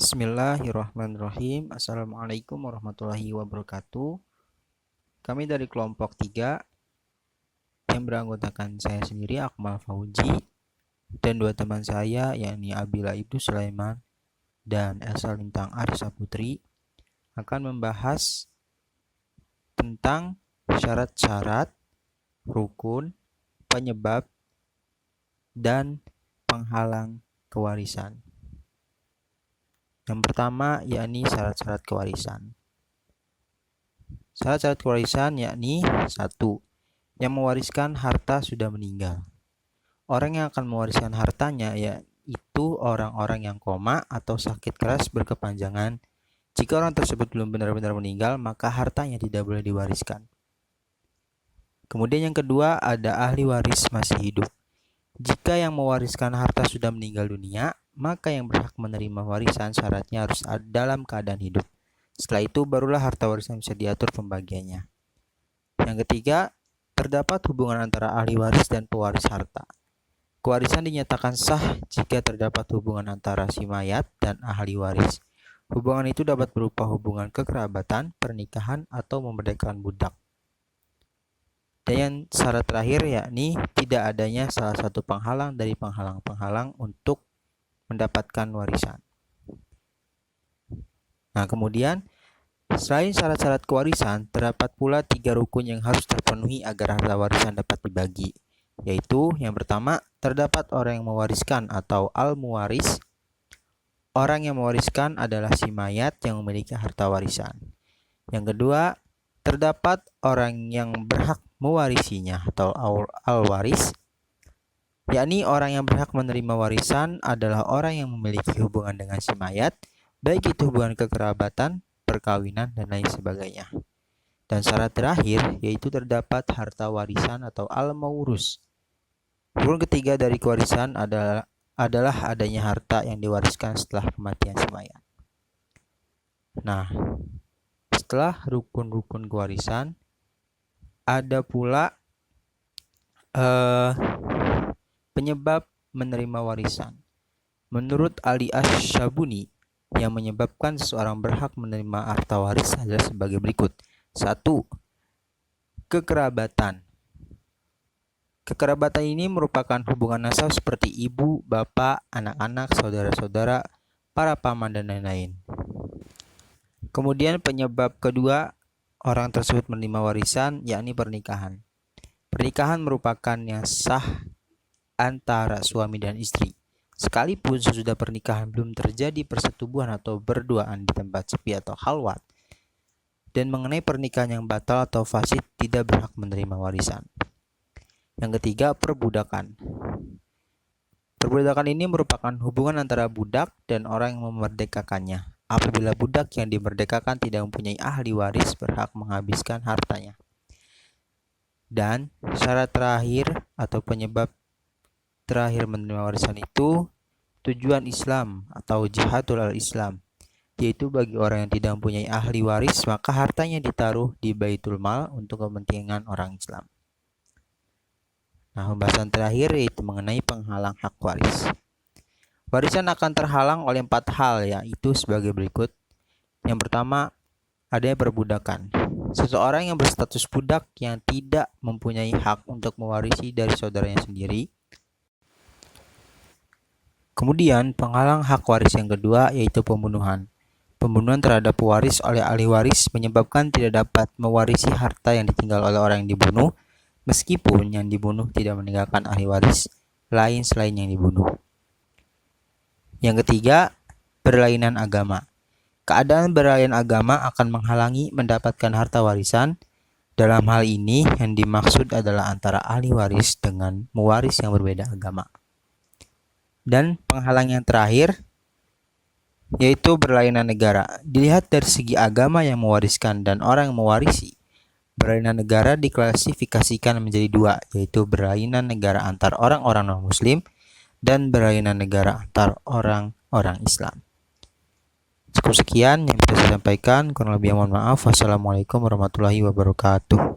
Bismillahirrahmanirrahim. Assalamualaikum warahmatullahi wabarakatuh. Kami dari kelompok 3 yang beranggotakan saya sendiri, Akmal Fauji, dan dua teman saya, yakni Abila Ibnu Sulaiman dan Elsa Lintang Arisa Putri, akan membahas tentang syarat-syarat, rukun, penyebab, dan penghalang kewarisan. Yang pertama yakni syarat-syarat kewarisan. Syarat-syarat kewarisan yakni 1. Yang mewariskan harta sudah meninggal. Orang yang akan mewariskan hartanya yaitu orang-orang yang koma atau sakit keras berkepanjangan. Jika orang tersebut belum benar-benar meninggal, maka hartanya tidak boleh diwariskan. Kemudian yang kedua ada ahli waris masih hidup. Jika yang mewariskan harta sudah meninggal dunia, maka yang berhak menerima warisan syaratnya harus dalam keadaan hidup. Setelah itu barulah harta warisan bisa diatur pembagiannya. Yang ketiga, terdapat hubungan antara ahli waris dan pewaris harta. Kewarisan dinyatakan sah jika terdapat hubungan antara si mayat dan ahli waris. Hubungan itu dapat berupa hubungan kekerabatan, pernikahan, atau memerdekakan budak. Dan yang syarat terakhir yakni tidak adanya salah satu penghalang dari penghalang-penghalang untuk mendapatkan warisan. Nah, kemudian selain syarat-syarat kewarisan, terdapat pula 3 rukun yang harus terpenuhi agar harta warisan dapat dibagi, yaitu yang pertama, terdapat orang yang mewariskan atau al-muwaris. Orang yang mewariskan adalah si mayat yang memiliki harta warisan. Yang kedua, terdapat orang yang berhak mewarisinya atau al-waris, yakni orang yang berhak menerima warisan adalah orang yang memiliki hubungan dengan si mayat, baik itu hubungan kekerabatan, perkawinan, dan lain sebagainya. Dan syarat terakhir yaitu terdapat harta warisan atau al-maurus. Rukun ketiga dari kewarisan adalah adanya harta yang diwariskan setelah kematian si mayat. Nah, setelah rukun-rukun kewarisan, ada pula penyebab menerima warisan. Menurut Ali Ash-Shabuni, yang menyebabkan seseorang berhak menerima harta waris adalah sebagai berikut. 1. Kekerabatan. Kekerabatan ini merupakan hubungan nasab seperti ibu, bapak, anak-anak, saudara-saudara, para paman, dan lain-lain. Kemudian penyebab kedua orang tersebut menerima warisan yakni pernikahan. Pernikahan merupakan yang sah antara suami dan istri. Sekalipun sesudah pernikahan belum terjadi persetubuhan atau berduaan di tempat sepi atau khalwat. Dan mengenai pernikahan yang batal atau fasid tidak berhak menerima warisan. Yang ketiga, perbudakan. Perbudakan ini merupakan hubungan antara budak dan orang yang memerdekakannya. Apabila budak yang dimerdekakan tidak mempunyai ahli waris, berhak menghabiskan hartanya. Dan syarat terakhir atau penyebab terakhir menerima warisan itu tujuan Islam atau jihadul al-Islam, yaitu bagi orang yang tidak mempunyai ahli waris, maka hartanya ditaruh di Baitul Mal untuk kepentingan orang Islam. Nah, pembahasan terakhir yaitu mengenai penghalang hak waris. Warisan akan terhalang oleh 4 hal, yaitu sebagai berikut. Yang pertama, adanya perbudakan. Seseorang yang berstatus budak yang tidak mempunyai hak untuk mewarisi dari saudaranya sendiri. Kemudian, penghalang hak waris yang kedua yaitu pembunuhan. Pembunuhan terhadap pewaris oleh ahli waris menyebabkan tidak dapat mewarisi harta yang ditinggal oleh orang yang dibunuh, meskipun yang dibunuh tidak meninggalkan ahli waris lain selain yang dibunuh. Yang ketiga, berlainan agama. Keadaan berlainan agama akan menghalangi mendapatkan harta warisan. Dalam hal ini, yang dimaksud adalah antara ahli waris dengan mewaris yang berbeda agama. Dan penghalang yang terakhir yaitu berlainan negara. Dilihat dari segi agama yang mewariskan dan orang yang mewarisi, berlainan negara diklasifikasikan menjadi 2, yaitu berlainan negara antar orang-orang non-muslim dan berlainan negara antar orang-orang Islam. Cukup sekian yang bisa saya sampaikan. Kurang lebih mohon maaf. Wassalamualaikum warahmatullahi wabarakatuh.